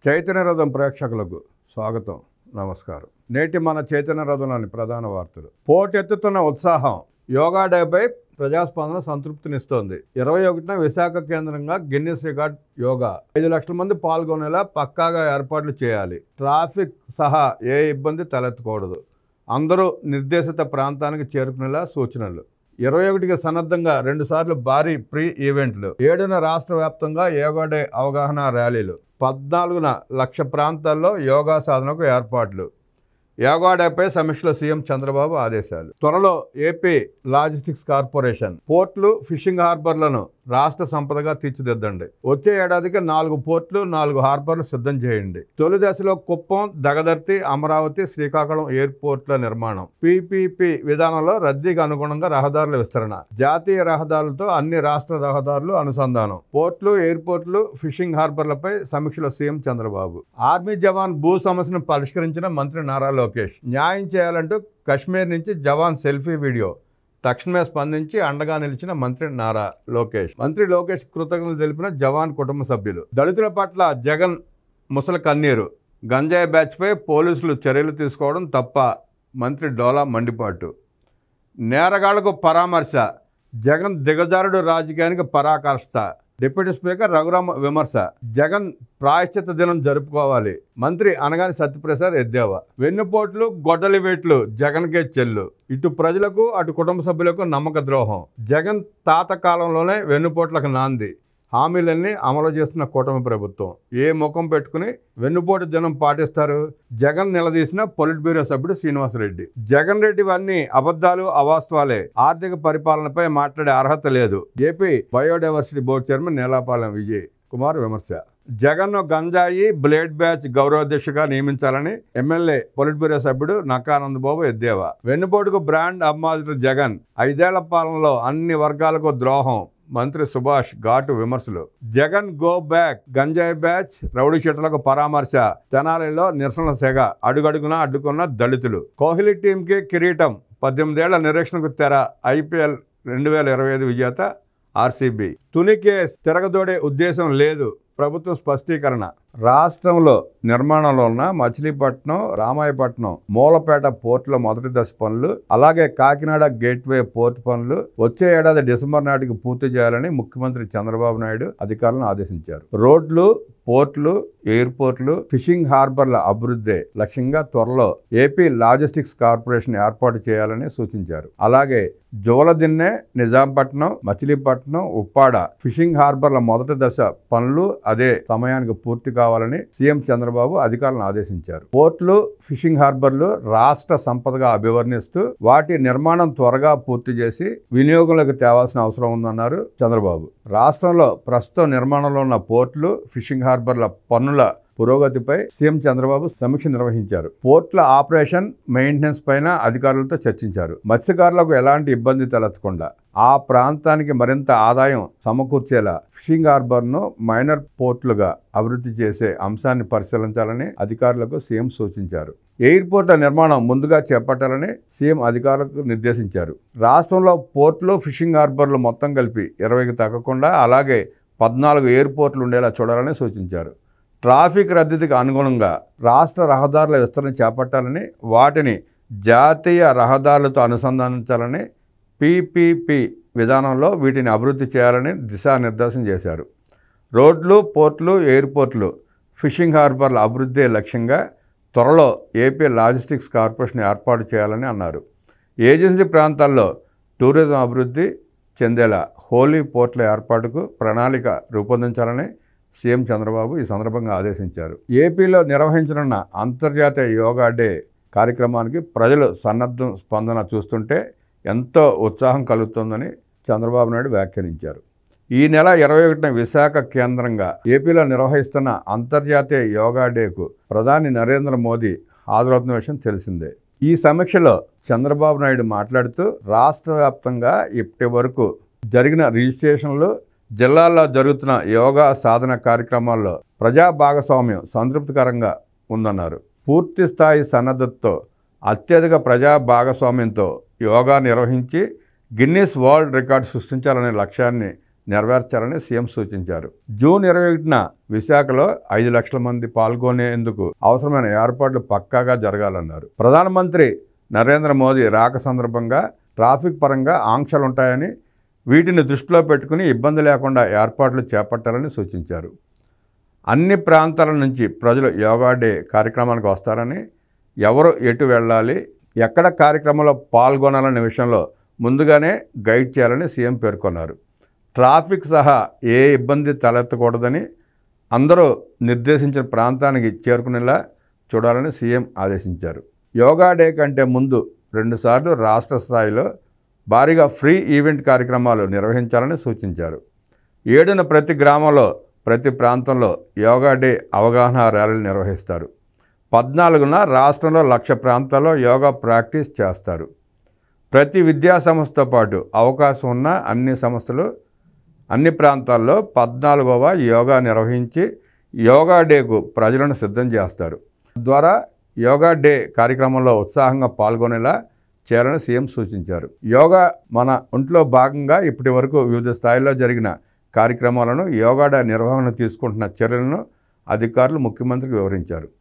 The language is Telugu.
చైతన్య రథం ప్రేక్షకులకు స్వాగతం, నమస్కారం. నేటి మన చైతన్య రథంలోని ప్రధాన వార్తలు. పోటెత్తుతున్న ఉత్సాహం. యోగా డేపై ప్రజాస్పందన సంతృప్తినిస్తోంది. 21న విశాఖ కేంద్రంగా గిన్నిస్ రికార్డ్ యోగా 5 లక్షల మంది పాల్గొనేలా పక్కాగా ఏర్పాట్లు చేయాలి. ట్రాఫిక్ సహా ఏ ఇబ్బంది తలెత్తకూడదు. అందరూ నిర్దేశిత ప్రాంతానికి చేరుకునేలా సూచనలు. 21కి సన్నద్ధంగా 2 సార్లు భారీ ప్రీ ఈవెంట్లు. 7న రాష్ట్ర వ్యాప్తంగా యోగా డే అవగాహన ర్యాలీలు. 14న లక్ష ప్రాంతాల్లో యోగా సాధనకు ఏర్పాట్లు. యోగా డేపై సమీక్షలో సీఎం చంద్రబాబు ఆదేశాలు. త్వరలో ఏపీ లాజిస్టిక్స్ కార్పొరేషన్ పోర్టులు, ఫిషింగ్ హార్బర్లను రాష్ట్ర సంపదగా తీర్చిదిద్దండి. వచ్చే ఏడాదికి 4 పోర్టులు, 4 హార్బర్లు సిద్ధం చేయండి. తొలి దశలో కుప్పం, దగదర్తి, అమరావతి, శ్రీకాకుళం ఎయిర్పోర్ట్ల నిర్మాణం. పీపీపీ విధానంలో రద్దీకి అనుగుణంగా రహదారుల విస్తరణ. జాతీయ రహదారులతో అన్ని రాష్ట్ర రహదారులు అనుసంధానం. పోర్టులు, ఎయిర్పోర్టులు, ఫిషింగ్ హార్బర్లపై సమీక్షలో సీఎం చంద్రబాబు. ఆర్మీ జవాన్ భూ సమస్యను పరిష్కరించిన మంత్రి నారా లోకేష్. న్యాయం చేయాలంటూ కశ్మీర్ నుంచి జవాన్ సెల్ఫీ వీడియో. తక్షణమే స్పందించి అండగా నిలిచిన మంత్రి నారా లోకేష్. మంత్రి లోకేష్ కృతజ్ఞతలు తెలిపిన జవాన్ కుటుంబ సభ్యులు. దళితుల పట్ల జగన్ ముసలి కన్నీరు. గంజాయి బ్యాచ్పై పోలీసులు చర్యలు తీసుకోవడం తప్ప. మంత్రి డోలా మండిపాటు. నేరగాళ్లకు పరామర్శ. జగన్ దిగజారుడు రాజకీయానికి పరాకాష్ట. డిప్యూటీ స్పీకర్ రఘురామ విమర్శ. జగన్ ప్రాయశ్చిత్త దినం జరుపుకోవాలి. మంత్రి అనగాని సత్యప్రసాద్ ఎద్దేవా. వెన్నుపోట్లు, గొడ్డలి వేట్లు జగన్కే చెల్లు. ఇటు ప్రజలకు, అటు కుటుంబ సభ్యులకు నమ్మక ద్రోహం. జగన్ తాత కాలంలోనే వెన్నుపోట్లకు నాంది. హామీలన్నీ అమలు చేస్తున్న కూటమి ప్రభుత్వం. ఏ ముఖం పెట్టుకుని వెన్నుపోటు దినం పాటిస్తారు? జగన్ నిలదీసిన పొలిట్ బ్యూరో సభ్యుడు శ్రీనివాసరెడ్డి. జగన్ రెడ్డివన్నీ అబద్ధాలు, అవాస్తవాలే. ఆర్థిక పరిపాలనపై మాట్లాడే అర్హత లేదు. AP biodiversity board chairman Neelapalem Vijay Kumar విమర్శ. జగన్ను గంజాయి బ్లేడ్ బ్యాచ్ గౌరవాధ్యక్షుగా నియమించాలని ఎమ్మెల్యే పొలిట్ బ్యూరో సభ్యుడు నక్కానందబాబు ఎద్దేవా. వెన్నుపోటుకు బ్రాండ్ అంబాసిడర్ జగన్. 5 ఏళ్ల పాలనలో అన్ని వర్గాలకు ద్రోహం. మంత్రి సుభాష్ ఘాటు విమర్శలు. Jagan go back. గంజాయి బ్యాచ్, రౌడీ షీటర్లకు పరామర్శ. తెనాలిలో నిరసన సెగ. అడుగడుగునా అడ్డుకున్న దళితులు. కోహ్లీ టీంకి కిరీటం. 18 ఏళ్ల నిరీక్షణకు తెర. ఐపీఎల్ 2025 విజేత ఆర్సీబీ. తుని కేసు తిరగదోడే ఉద్దేశం లేదు. ప్రభుత్వం స్పష్టీకరణ. రాష్ట్రంలో నిర్మాణంలో ఉన్న మచిలీపట్నం, రామాయపట్నం, మూలపేట పోర్టుల మొదటి దశ పనులు, అలాగే కాకినాడ గేట్వే పోర్టు పనులు వచ్చే ఏడాది డిసెంబర్ నాటికి పూర్తి చేయాలని ముఖ్యమంత్రి చంద్రబాబు నాయుడు అధికారులను ఆదేశించారు. రోడ్లు, పోర్టులు, ఎయిర్పోర్టులు, ఫిషింగ్ హార్బర్ల అభివృద్ధి లక్ష్యంగా త్వరలో ఏపీ లాజిస్టిక్స్ కార్పొరేషన్ ఏర్పాటు చేయాలని సూచించారు. అలాగే జోలదిన్నె, నిజాంపట్నం, మచిలీపట్నం, ఉప్పాడ ఫిషింగ్ హార్బర్ల మొదటి దశ పనులు అదే సమయానికి పూర్తి కావాలని సీఎం చంద్రబాబు అధికారులను ఆదేశించారు. పోర్టులు, ఫిషింగ్ హార్బర్లు రాష్ట్ర సంపదగా అభివర్ణిస్తూ వాటి నిర్మాణం త్వరగా పూర్తి చేసి వినియోగంలోకి తేవాల్సిన అవసరం ఉందన్నారు చంద్రబాబు. రాష్ట్రంలో ప్రస్తుతం నిర్మాణంలో ఉన్న పోర్టులు, ఫిషింగ్ హార్బర్ల పనుల పురోగతిపై సీఎం చంద్రబాబు సమీక్ష నిర్వహించారు. పోర్టుల ఆపరేషన్, మెయింటెనెన్స్ పైన అధికారులతో చర్చించారు. మత్స్యకారులకు ఎలాంటి ఇబ్బంది తలెత్తకుండా ఆ ప్రాంతానికి మరింత ఆదాయం సమకూర్చేలా ఫిషింగ్ హార్బర్ను మైనర్ పోర్టులుగా అభివృద్ధి చేసే అంశాన్ని పరిశీలించాలని అధికారులకు సీఎం సూచించారు. ఎయిర్పోర్ట్ల నిర్మాణం ముందుగా చేపట్టాలని సీఎం అధికారులకు నిర్దేశించారు. రాష్ట్రంలో పోర్టులు, ఫిషింగ్ హార్బర్లు మొత్తం కలిపి 20కి తగ్గకుండా, అలాగే 14 ఎయిర్పోర్ట్లు ఉండేలా చూడాలని సూచించారు. ట్రాఫిక్ రద్దీకి అనుగుణంగా రాష్ట్ర రహదారుల విస్తరణ చేపట్టాలని, వాటిని జాతీయ రహదారులతో అనుసంధానించాలని, పీపీపీ విధానంలో వీటిని అభివృద్ధి చేయాలని దిశానిర్దేశం చేశారు. రోడ్లు, పోర్టులు, ఎయిర్పోర్టులు, ఫిషింగ్ హార్బర్ల అభివృద్ధి లక్ష్యంగా త్వరలో ఏపీ లాజిస్టిక్స్ కార్పొరేషన్ ఏర్పాటు చేయాలని అన్నారు. ఏజెన్సీ ప్రాంతాల్లో టూరిజం అభివృద్ధి చెందేలా హోలీ పోర్టుల ఏర్పాటుకు ప్రణాళిక రూపొందించాలని సీఎం చంద్రబాబు ఈ సందర్భంగా ఆదేశించారు. ఏపీలో నిర్వహించనున్న అంతర్జాతీయ యోగా డే కార్యక్రమానికి ప్రజలు సన్నద్ధ స్పందన చూస్తుంటే ఎంతో ఉత్సాహం కలుగుతుందని చంద్రబాబు నాయుడు వ్యాఖ్యానించారు. ఈ నెల 21న విశాఖ కేంద్రంగా ఏపీలో నిర్వహిస్తున్న అంతర్జాతీయ యోగా డేకు ప్రధాని నరేంద్ర మోదీ హాజరవుతున్న విషయం తెలిసిందే. ఈ సమీక్షలో చంద్రబాబు నాయుడు మాట్లాడుతూ రాష్ట్ర వ్యాప్తంగా ఇప్పటి వరకు జరిగిన రిజిస్ట్రేషన్లు, జిల్లాల్లో జరుగుతున్న యోగా సాధన కార్యక్రమాల్లో ప్రజా భాగస్వామ్యం సంతృప్తికరంగా ఉందన్నారు. పూర్తి స్థాయి సన్నద్ధతతో అత్యధిక ప్రజా భాగస్వామ్యంతో యోగా నిర్వహించి గిన్నిస్ వరల్డ్ రికార్డు సృష్టించాలనే లక్ష్యాన్ని నెరవేర్చాలని సీఎం సూచించారు. జూన్ 21న విశాఖలో 5 లక్షల మంది పాల్గొనేందుకు అవసరమైన ఏర్పాట్లు పక్కాగా జరగాలన్నారు. ప్రధానమంత్రి నరేంద్ర మోదీ రాక సందర్భంగా ట్రాఫిక్ పరంగా ఆంక్షలుంటాయని, వీటిని దృష్టిలో పెట్టుకుని ఇబ్బంది లేకుండా ఏర్పాట్లు చేపట్టాలని సూచించారు. అన్ని ప్రాంతాల నుంచి ప్రజలు యోగా డే కార్యక్రమానికి వస్తారని, ఎవరు ఎటు వెళ్ళాలి, ఎక్కడ కార్యక్రమంలో పాల్గొనాలనే విషయంలో ముందుగానే గైడ్ చేయాలని సీఎం పేర్కొన్నారు. ట్రాఫిక్ సహా ఏ ఇబ్బంది తలెత్తకూడదని, అందరూ నిర్దేశించిన ప్రాంతానికి చేరుకునేలా చూడాలని సీఎం ఆదేశించారు. యోగా డే కంటే ముందు 2 సార్లు రాష్ట్ర స్థాయిలో భారీగా ఫ్రీ ఈవెంట్ కార్యక్రమాలు నిర్వహించాలని సూచించారు. 7న ప్రతి గ్రామంలో, ప్రతి ప్రాంతంలో యోగా డే అవగాహన ర్యాలీలు నిర్వహిస్తారు. 14న రాష్ట్రంలో 1,00,000 ప్రాంతాల్లో యోగా ప్రాక్టీస్ చేస్తారు. ప్రతి విద్యా సంస్థతో పాటు అవకాశం ఉన్న అన్ని సంస్థలు అన్ని ప్రాంతాల్లో 14వ యోగా నిర్వహించి యోగా డేకు ప్రజలను సిద్ధం చేస్తారు. తద్వారా యోగా డే కార్యక్రమంలో ఉత్సాహంగా పాల్గొనేలా చేయాలని సీఎం సూచించారు. యోగా మన ఒంట్లో భాగంగా ఇప్పటి వరకు వివిధ స్థాయిల్లో జరిగిన కార్యక్రమాలను, యోగా డే నిర్వహణ తీసుకుంటున్న చర్యలను అధికారులు ముఖ్యమంత్రికి వివరించారు.